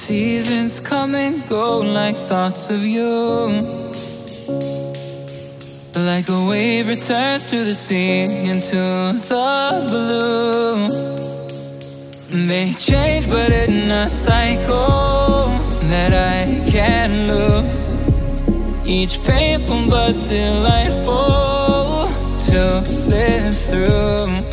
Seasons come and go like thoughts of you. Like a wave returns to the sea, into the blue. They change but in a cycle that I can't lose. Each painful but delightful to live through.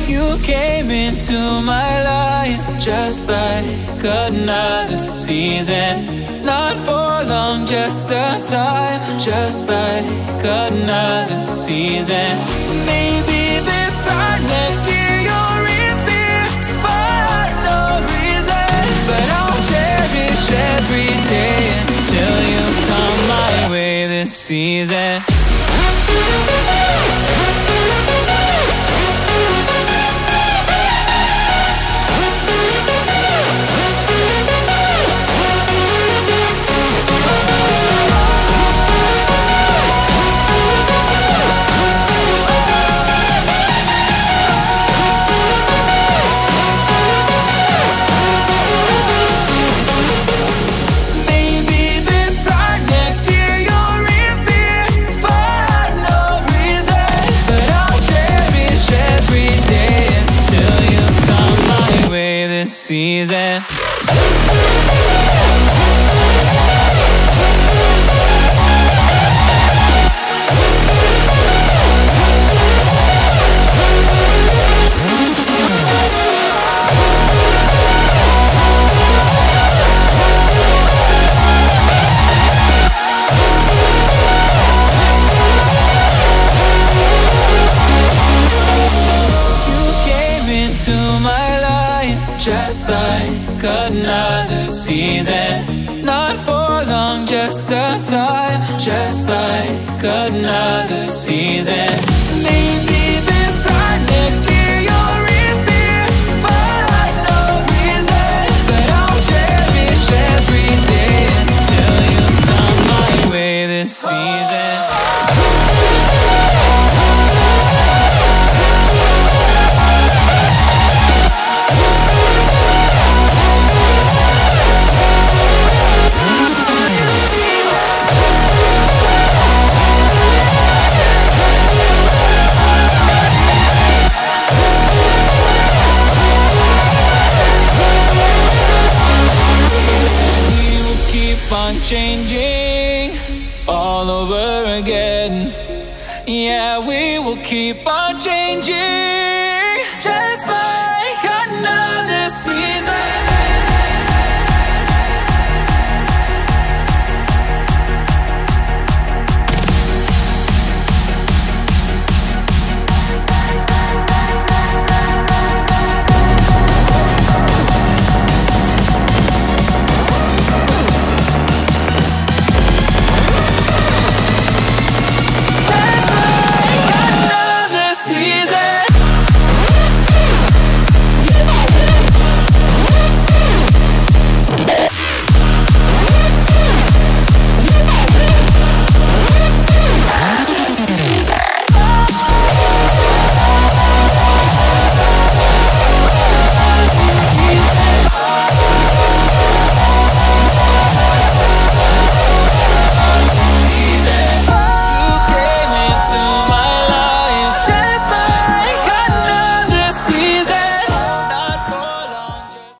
You came into my life just like another season. Not for long, just a time, just like another season. Maybe this time next year you'll reappear for no reason. But I'll cherish every day until you come my way this season. Season. Just like another season. Not for long, just a time, just like another season. Maybe this time next year you'll reappear for no reason. But I'll cherish every day until you come my way this season. Changing all over again. Yeah, we will keep on changing.